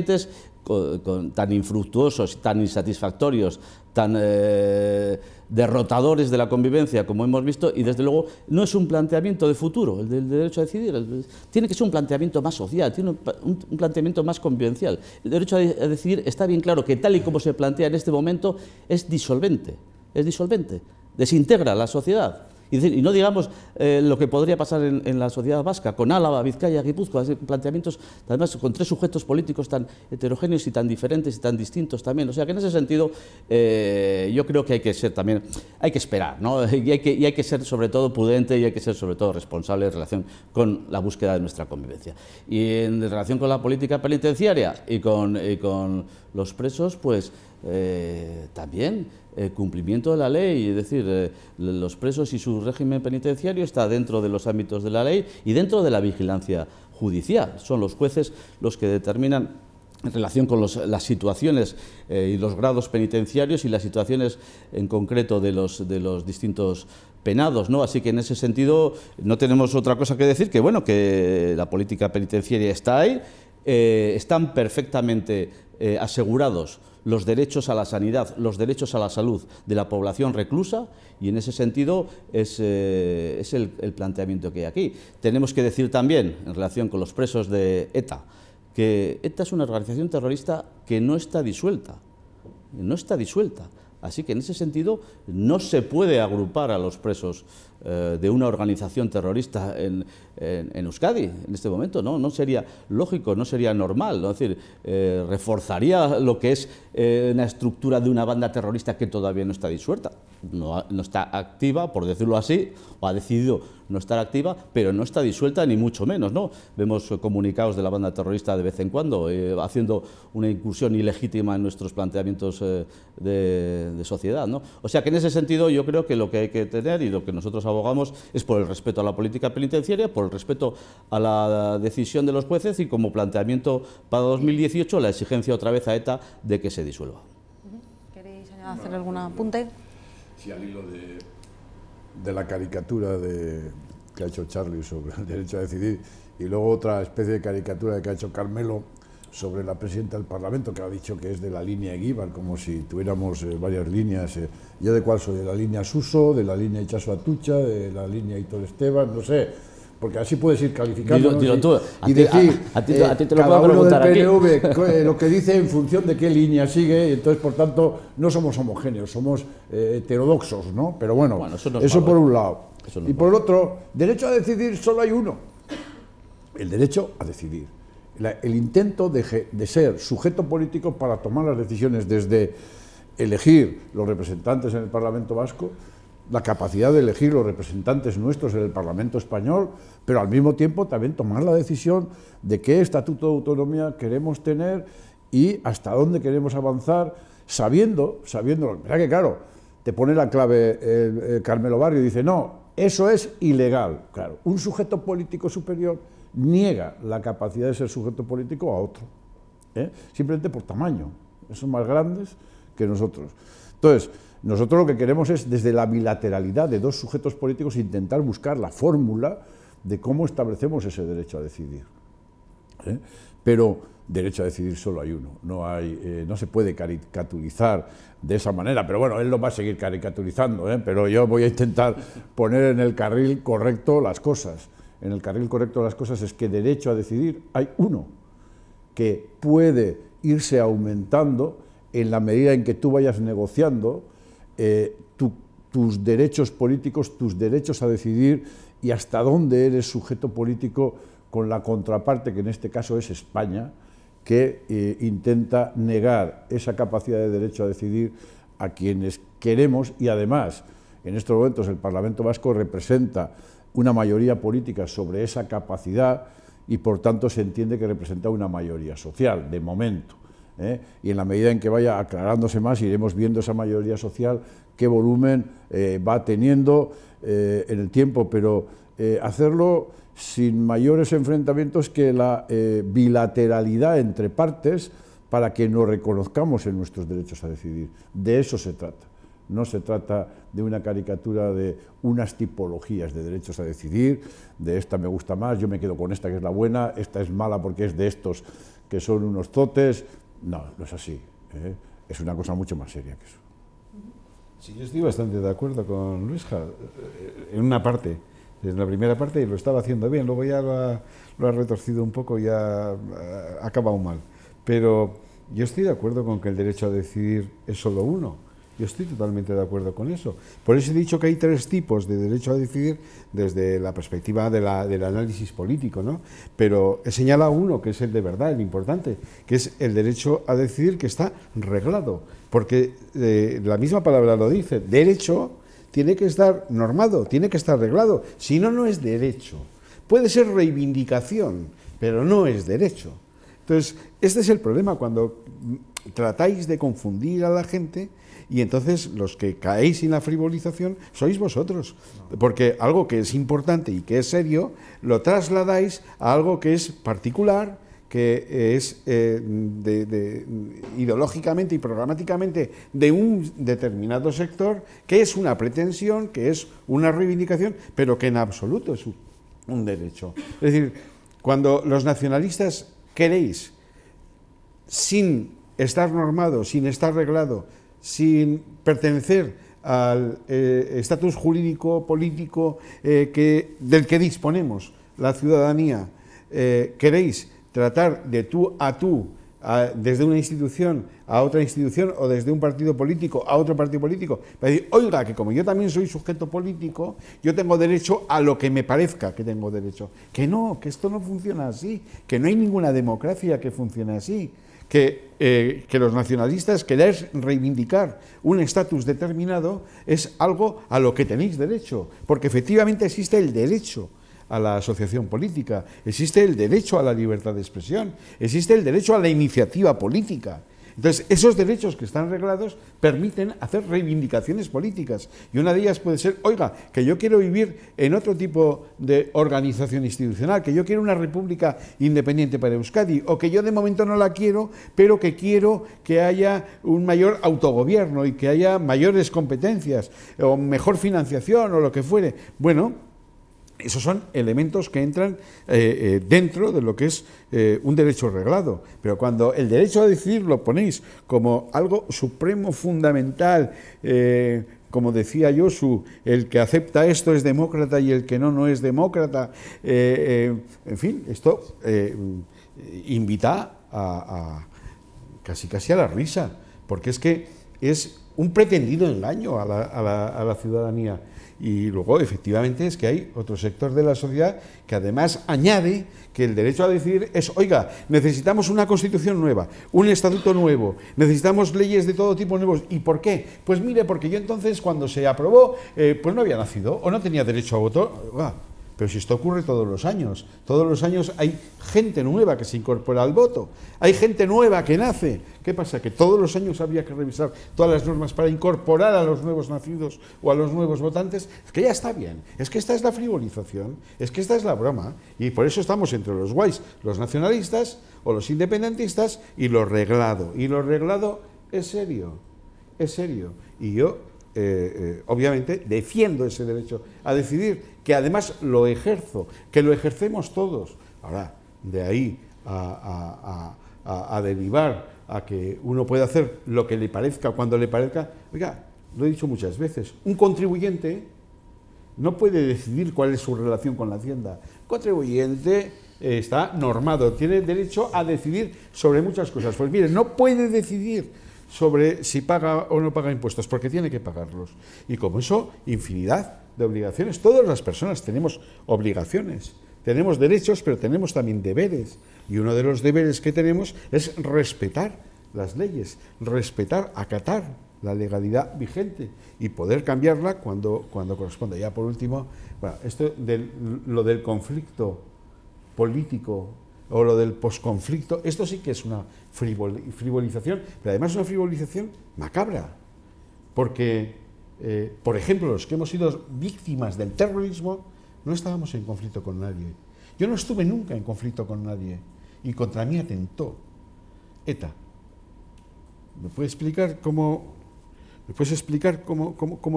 tan infructuosos, tan insatisfactorios, tan derrotadores de la convivencia como hemos visto, y desde luego no es un planteamiento de futuro el del derecho a decidir, tiene que ser un planteamiento más social, tiene un planteamiento más convivencial. El derecho a decidir está bien claro que tal y como se plantea en este momento es disolvente, desintegra la sociedad. Y no digamos lo que podría pasar en la sociedad vasca, con Álava, Vizcaya, Guipúzcoa, planteamientos, además con tres sujetos políticos tan heterogéneos y tan diferentes y tan distintos también. O sea que en ese sentido yo creo que hay que ser también, hay que esperar, ¿no? y hay que ser sobre todo prudente y hay que ser sobre todo responsable en relación con la búsqueda de nuestra convivencia. Y en relación con la política penitenciaria y con los presos, pues también cumplimiento de la ley, es decir, los presos y su régimen penitenciario está dentro de los ámbitos de la ley y dentro de la vigilancia judicial. Son los jueces los que determinan en relación con las situaciones y los grados penitenciarios y las situaciones en concreto de los distintos penados, ¿no? Así que en ese sentido no tenemos otra cosa que decir que, bueno, que la política penitenciaria está ahí, están perfectamente asegurados los derechos a la sanidad, los derechos a la salud de la población reclusa, y en ese sentido es el planteamiento que hay aquí. Tenemos que decir también, en relación con los presos de ETA, que ETA es una organización terrorista que no está disuelta, así que en ese sentido no se puede agrupar a los presos de una organización terrorista en Euskadi en este momento, no sería lógico, no sería normal, ¿no? Es decir, reforzaría lo que es una estructura de una banda terrorista que todavía no está disuelta, no está activa, por decirlo así, o ha decidido no estar activa, pero no está disuelta ni mucho menos, ¿no? Vemos comunicados de la banda terrorista de vez en cuando haciendo una incursión ilegítima en nuestros planteamientos de sociedad, ¿no? O sea que en ese sentido yo creo que lo que hay que tener y lo que nosotros abogamos es por el respeto a la política penitenciaria, por el respeto a la decisión de los jueces y como planteamiento para 2018 la exigencia otra vez a ETA de que se disuelva. ¿Queréis hacer algún apunte? Sí, al hilo de la caricatura que ha hecho Charlie sobre el derecho a decidir, y luego otra especie de caricatura que ha hecho Carmelo sobre la presidenta del Parlamento, que ha dicho que es de la línea Eguíbar, como si tuviéramos varias líneas. ¿Yo de cuál soy? ¿De la línea Suso, de la línea Itxaso Atutxa, de la línea Hitor Esteban? No sé, porque así puedes ir calificando. Dilo tú, y decir, a ti te lo cada puedo uno preguntar del aquí. PNV lo que dice en función de qué línea sigue, y entonces, por tanto, no somos homogéneos, somos heterodoxos, ¿no? Pero bueno, eso por un lado. Y por el otro, derecho a decidir solo hay uno, el derecho a decidir. El intento de ser sujeto político para tomar las decisiones, desde elegir los representantes en el Parlamento Vasco, la capacidad de elegir los representantes nuestros en el Parlamento Español, pero al mismo tiempo también tomar la decisión de qué estatuto de autonomía queremos tener y hasta dónde queremos avanzar, sabiendo, ¿verdad que claro? Te pone la clave Carmelo Barrio y dice, no, eso es ilegal. Claro, un sujeto político superior niega la capacidad de ser sujeto político a otro, simplemente por tamaño, son más grandes que nosotros. Entonces, nosotros lo que queremos es, desde la bilateralidad de dos sujetos políticos, intentar buscar la fórmula de cómo establecemos ese derecho a decidir. Pero derecho a decidir solo hay uno, no se puede caricaturizar de esa manera, pero bueno, él lo va a seguir caricaturizando, pero yo voy a intentar poner en el carril correcto las cosas. En el carril correcto de las cosas es que derecho a decidir hay uno, que puede irse aumentando en la medida en que tú vayas negociando tus derechos políticos, tus derechos a decidir y hasta dónde eres sujeto político con la contraparte, que en este caso es España, que intenta negar esa capacidad de derecho a decidir a quienes queremos, y además en estos momentos el Parlamento Vasco representa una mayoría política sobre esa capacidad y por tanto se entiende que representa una mayoría social, de momento. Y en la medida en que vaya aclarándose más, iremos viendo esa mayoría social, qué volumen va teniendo en el tiempo, pero hacerlo sin mayores enfrentamientos que la bilateralidad entre partes para que nos reconozcamos en nuestros derechos a decidir. De eso se trata. No se trata de una caricatura de unas tipologías de derechos a decidir, de esta me gusta más, yo me quedo con esta que es la buena, esta es mala porque es de estos que son unos zotes. No, no es así. Es una cosa mucho más seria que eso. Sí, yo estoy bastante de acuerdo con Luisja, en una parte, en la primera parte, y lo estaba haciendo bien, luego ya lo ha retorcido un poco y ha acabado mal. Pero yo estoy de acuerdo con que el derecho a decidir es solo uno. Yo estoy totalmente de acuerdo con eso. Por eso he dicho que hay tres tipos de derecho a decidir desde la perspectiva del análisis político, ¿no? Pero he señalado uno, que es el de verdad, el importante, que es el derecho a decidir, que está reglado. Porque la misma palabra lo dice, derecho tiene que estar normado, tiene que estar reglado. Si no, no es derecho. Puede ser reivindicación, pero no es derecho. Entonces, este es el problema cuando tratáis de confundir a la gente y entonces los que caéis en la frivolización sois vosotros, porque algo que es importante y que es serio lo trasladáis a algo que es particular, que es ideológicamente y programáticamente de un determinado sector, que es una pretensión, que es una reivindicación, pero que en absoluto es un derecho. Es decir, cuando los nacionalistas queréis, sin estar normado, sin estar reglado, sin pertenecer al estatus jurídico político del que disponemos la ciudadanía, queréis tratar de tú a tú, desde una institución a otra institución o desde un partido político a otro partido político, para decir, oiga, que como yo también soy sujeto político, yo tengo derecho a lo que me parezca que tengo derecho. Que no, que esto no funciona así, que no hay ninguna democracia que funcione así, que los nacionalistas queráis reivindicar un estatus determinado es algo a lo que tenéis derecho, porque efectivamente existe el derecho a la asociación política, existe el derecho a la libertad de expresión, existe el derecho a la iniciativa política. Entonces, esos derechos que están reglados permiten hacer reivindicaciones políticas. Y una de ellas puede ser, oiga, que yo quiero vivir en otro tipo de organización institucional, que yo quiero una república independiente para Euskadi, o que yo de momento no la quiero, pero que quiero que haya un mayor autogobierno y que haya mayores competencias, o mejor financiación, o lo que fuere. Bueno, esos son elementos que entran dentro de lo que es un derecho reglado. Pero cuando el derecho a decidir lo ponéis como algo supremo, fundamental, como decía Josu, el que acepta esto es demócrata y el que no es demócrata, en fin, esto invita a casi a la risa, porque es que es un pretendido engaño a la ciudadanía. Y luego, efectivamente, es que hay otro sector de la sociedad que además añade que el derecho a decidir es, oiga, necesitamos una constitución nueva, un estatuto nuevo, necesitamos leyes de todo tipo nuevos. ¿Y por qué? Pues mire, porque yo entonces cuando se aprobó, pues no había nacido o no tenía derecho a voto. Pero si esto ocurre todos los años hay gente nueva que se incorpora al voto, hay gente nueva que nace. ¿Qué pasa? Que todos los años habría que revisar todas las normas para incorporar a los nuevos nacidos o a los nuevos votantes. Es que ya está bien, es que esta es la frivolización, es que esta es la broma, y por eso estamos entre los guays, los nacionalistas o los independentistas y lo reglado. Y lo reglado es serio, y yo obviamente defiendo ese derecho a decidir, que además lo ejerzo, que lo ejercemos todos. Ahora, de ahí a derivar a que uno puede hacer lo que le parezca cuando le parezca, oiga, lo he dicho muchas veces, un contribuyente no puede decidir cuál es su relación con la Hacienda. Un contribuyente está normado, tiene derecho a decidir sobre muchas cosas. Pues mire, no puede decidir sobre si paga o no paga impuestos, porque tiene que pagarlos. Y como eso, infinidad de obligaciones. Todas las personas tenemos obligaciones, tenemos derechos, pero tenemos también deberes. Y uno de los deberes que tenemos es respetar las leyes, respetar, acatar la legalidad vigente y poder cambiarla cuando corresponda. Ya por último, bueno, esto lo del conflicto político o lo del posconflicto, esto sí que es una frivolización, pero además una frivolización macabra, porque, por ejemplo, los que hemos sido víctimas del terrorismo no estábamos en conflicto con nadie. Yo no estuve nunca en conflicto con nadie y contra mí atentó ETA. ¿Me puedes explicar cómo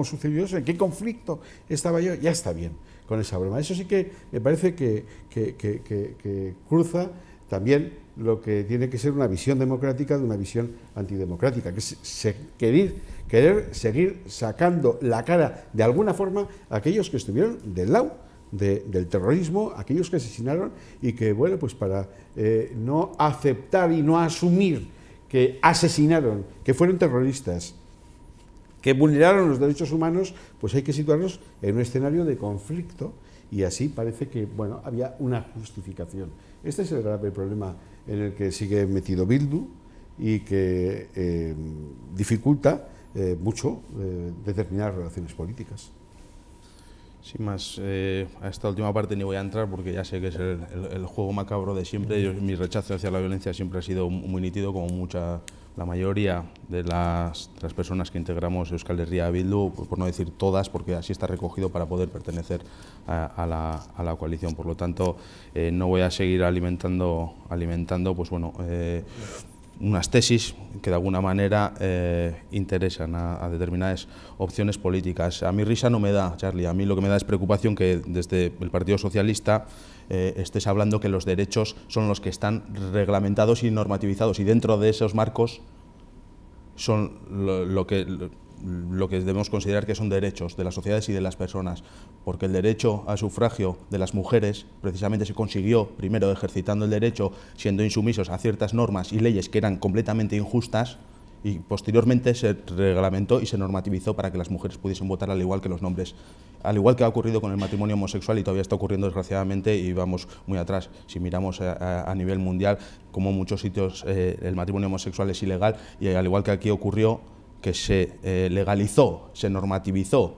sucedió eso? ¿En qué conflicto estaba yo? Ya está bien con esa broma. Eso sí que me parece que cruza también lo que tiene que ser una visión democrática de una visión antidemocrática, que es querer seguir sacando la cara de alguna forma a aquellos que estuvieron del lado del terrorismo, aquellos que asesinaron y que, bueno, pues para no aceptar y no asumir que asesinaron, que fueron terroristas, que vulneraron los derechos humanos, pues hay que situarnos en un escenario de conflicto y así parece que, bueno, había una justificación. Este es el grave problema en el que sigue metido Bildu y que dificulta mucho determinadas relaciones políticas. Sí, más a esta última parte ni voy a entrar porque ya sé que es el juego macabro de siempre. Mi rechazo hacia la violencia siempre ha sido muy nítido, como la mayoría de las personas que integramos Euskal Herria Bildu, por no decir todas, porque así está recogido para poder pertenecer a la coalición. Por lo tanto, no voy a seguir alimentando pues bueno, unas tesis que de alguna manera interesan a determinadas opciones políticas. A mí risa no me da, Charlie, a mí lo que me da es preocupación que desde el Partido Socialista estés hablando que los derechos son los que están reglamentados y normativizados, y dentro de esos marcos son lo que debemos considerar que son derechos de las sociedades y de las personas, porque el derecho al sufragio de las mujeres precisamente se consiguió primero ejercitando el derecho, siendo insumisos a ciertas normas y leyes que eran completamente injustas, y posteriormente se reglamentó y se normativizó para que las mujeres pudiesen votar al igual que los hombres. Al igual que ha ocurrido con el matrimonio homosexual, y todavía está ocurriendo desgraciadamente, y vamos muy atrás si miramos a nivel mundial, como en muchos sitios el matrimonio homosexual es ilegal, y al igual que aquí ocurrió que se legalizó, se normativizó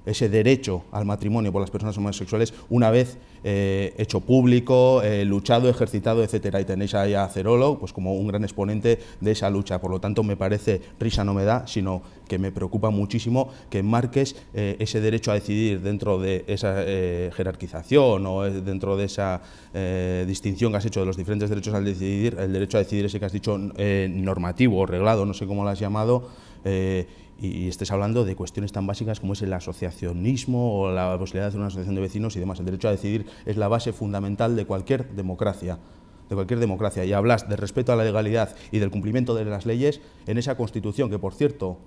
ese derecho al matrimonio por las personas homosexuales una vez hecho público, luchado, ejercitado, etcétera. Y tenéis ahí a Cerolo pues como un gran exponente de esa lucha. Por lo tanto, me parece, risa no me da, sino que me preocupa muchísimo que marques ese derecho a decidir dentro de esa jerarquización o dentro de esa distinción que has hecho de los diferentes derechos al decidir, el derecho a decidir ese que has dicho normativo o reglado, no sé cómo lo has llamado, y estés hablando de cuestiones tan básicas como es el asociacionismo o la posibilidad de hacer una asociación de vecinos y demás. El derecho a decidir es la base fundamental de cualquier democracia. Y hablas de respeto a la legalidad y del cumplimiento de las leyes en esa Constitución, que por cierto,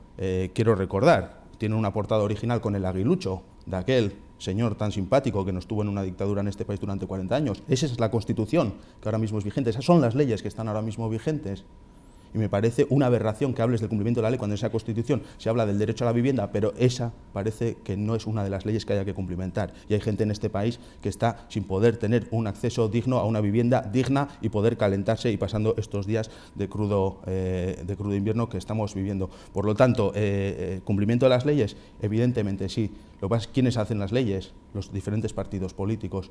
quiero recordar, tiene una portada original con el aguilucho de aquel señor tan simpático que nos tuvo en una dictadura en este país durante 40 años. Esa es la Constitución que ahora mismo es vigente, esas son las leyes que están ahora mismo vigentes. Y me parece una aberración que hables del cumplimiento de la ley cuando en esa Constitución se habla del derecho a la vivienda, pero esa parece que no es una de las leyes que haya que cumplimentar. Y hay gente en este país que está sin poder tener un acceso digno a una vivienda digna y poder calentarse y pasando estos días de crudo invierno que estamos viviendo. Por lo tanto, ¿cumplimiento de las leyes? Evidentemente sí. Lo que pasa es quiénes hacen las leyes, los diferentes partidos políticos.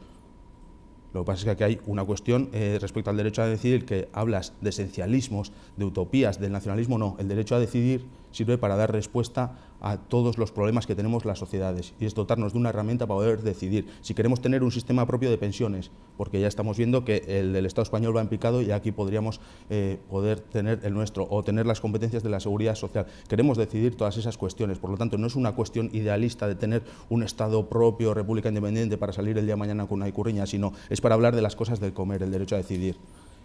Lo que pasa es que aquí hay una cuestión respecto al derecho a decidir, que hablas de esencialismos, de utopías, del nacionalismo. No, el derecho a decidir sirve para dar respuesta a todos los problemas que tenemos las sociedades, y es dotarnos de una herramienta para poder decidir si queremos tener un sistema propio de pensiones, porque ya estamos viendo que el del Estado español va en picado y aquí podríamos poder tener el nuestro, o tener las competencias de la seguridad social. Queremos decidir todas esas cuestiones, por lo tanto no es una cuestión idealista de tener un Estado propio, república independiente para salir el día de mañana con una icurriña, sino es para hablar de las cosas del comer, el derecho a decidir.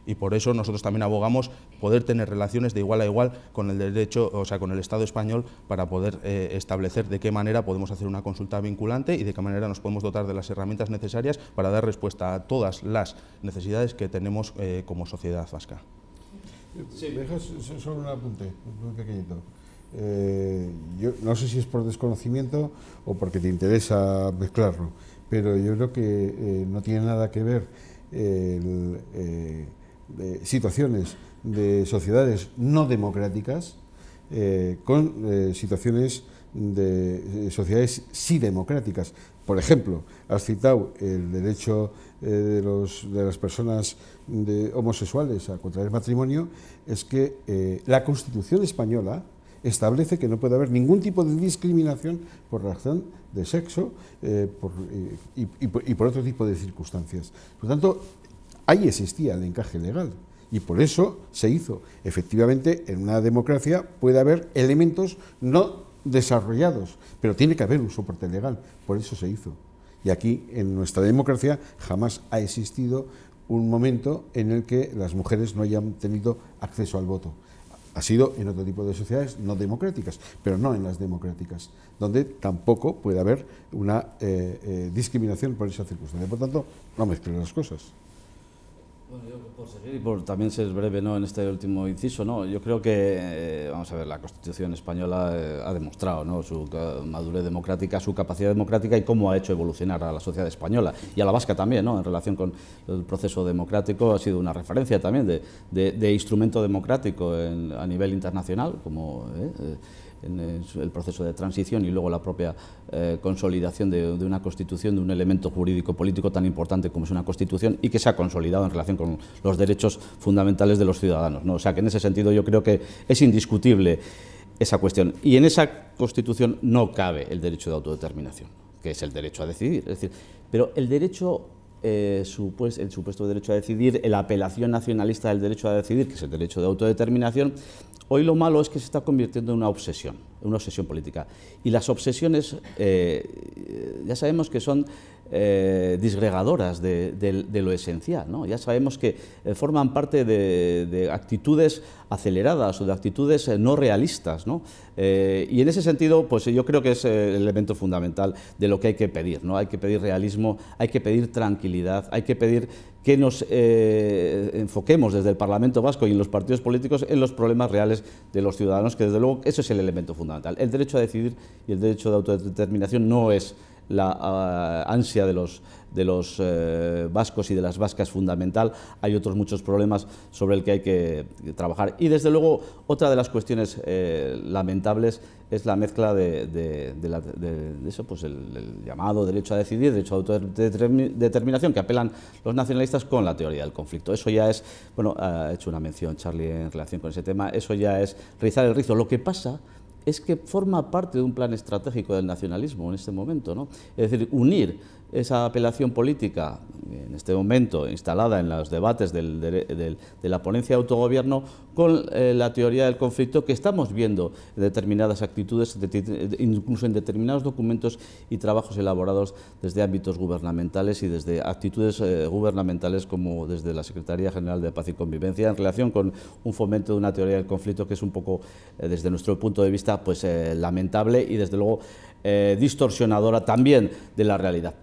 Y por eso nosotros también abogamos poder tener relaciones de igual a igual con el derecho, o sea, con el Estado español, para poder establecer de qué manera podemos hacer una consulta vinculante y de qué manera nos podemos dotar de las herramientas necesarias para dar respuesta a todas las necesidades que tenemos como sociedad vasca. Sí, me dejas solo un apunte, muy pequeñito. Yo no sé si es por desconocimiento o porque te interesa mezclarlo, pero yo creo que no tiene nada que ver situaciones de sociedades no democráticas con situaciones de sociedades sí democráticas. Por ejemplo, has citado el derecho de las personas homosexuales a contraer matrimonio. Es que la Constitución española establece que no puede haber ningún tipo de discriminación por razón de sexo y por otro tipo de circunstancias. Por lo tanto, ahí existía el encaje legal y por eso se hizo. Efectivamente, en una democracia puede haber elementos no desarrollados, pero tiene que haber un soporte legal, por eso se hizo. Y aquí, en nuestra democracia, jamás ha existido un momento en el que las mujeres no hayan tenido acceso al voto. Ha sido en otro tipo de sociedades no democráticas, pero no en las democráticas, donde tampoco puede haber una discriminación por esa circunstancia. Por tanto, no mezclen las cosas. Bueno, yo por seguir y por también ser breve, ¿no?, en este último inciso, ¿no?, yo creo que, vamos a ver, la Constitución española ha demostrado, ¿no?, su madurez democrática, su capacidad democrática y cómo ha hecho evolucionar a la sociedad española y a la vasca también, ¿no?, en relación con el proceso democrático. Ha sido una referencia también de instrumento democrático a nivel internacional, como el proceso de transición y luego la propia consolidación de una constitución, de un elemento jurídico-político tan importante como es una constitución y que se ha consolidado en relación con los derechos fundamentales de los ciudadanos, ¿no? O sea que en ese sentido yo creo que es indiscutible esa cuestión. Y en esa constitución no cabe el derecho de autodeterminación, que es el derecho a decidir. Es decir, pero el derecho, el supuesto derecho a decidir, la apelación nacionalista del derecho a decidir, que es el derecho de autodeterminación, hoy lo malo es que se está convirtiendo en una obsesión política. Y las obsesiones ya sabemos que son disgregadoras de lo esencial, ¿no? Ya sabemos que forman parte de actitudes aceleradas o de actitudes no realistas, ¿no? Y en ese sentido, pues yo creo que es el elemento fundamental de lo que hay que pedir, ¿no? Hay que pedir realismo, hay que pedir tranquilidad, hay que pedir que nos enfoquemos desde el Parlamento Vasco y en los partidos políticos en los problemas reales de los ciudadanos, que desde luego ese es el elemento fundamental. El derecho a decidir y el derecho de autodeterminación no es la ansia de los vascos y de las vascas fundamental. Hay otros muchos problemas sobre el que hay que trabajar. Y desde luego otra de las cuestiones lamentables es la mezcla de eso, pues el llamado derecho a decidir, derecho a autodeterminación que apelan los nacionalistas con la teoría del conflicto. Eso ya es, bueno, ha hecho una mención Charlie en relación con ese tema, eso ya es rizar el rizo. Lo que pasa es que forma parte de un plan estratégico del nacionalismo en este momento, ¿no? Es decir, unir esa apelación política, en este momento instalada en los debates de la ponencia de autogobierno, con la teoría del conflicto que estamos viendo en determinadas actitudes, incluso en determinados documentos y trabajos elaborados desde ámbitos gubernamentales y desde actitudes gubernamentales como desde la Secretaría General de Paz y Convivencia, en relación con un fomento de una teoría del conflicto que es un poco, desde nuestro punto de vista, pues lamentable y desde luego distorsionadora también de la realidad.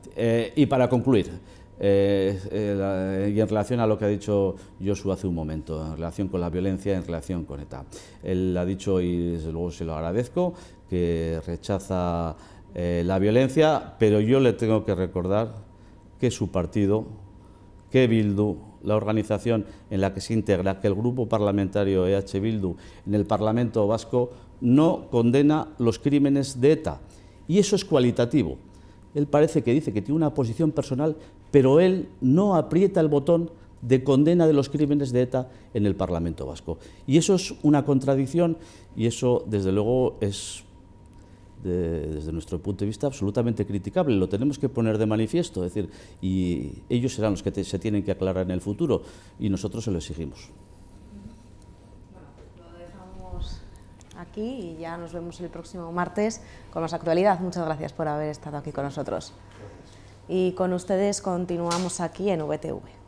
Y para concluir, y en relación a lo que ha dicho Josu hace un momento, en relación con la violencia, en relación con ETA. Él ha dicho, y desde luego se lo agradezco, que rechaza la violencia, pero yo le tengo que recordar que su partido, que Bildu, la organización en la que se integra, que el grupo parlamentario EH Bildu en el Parlamento Vasco, no condena los crímenes de ETA. Y eso es cualitativo. Él parece que dice que tiene una posición personal, pero él no aprieta el botón de condena de los crímenes de ETA en el Parlamento Vasco. Y eso es una contradicción y eso, desde luego, es, desde nuestro punto de vista, absolutamente criticable. Lo tenemos que poner de manifiesto, es decir, y ellos serán los que se tienen que aclarar en el futuro y nosotros se lo exigimos. Aquí y ya nos vemos el próximo martes con más actualidad. Muchas gracias por haber estado aquí con nosotros. Y con ustedes continuamos aquí en VTV.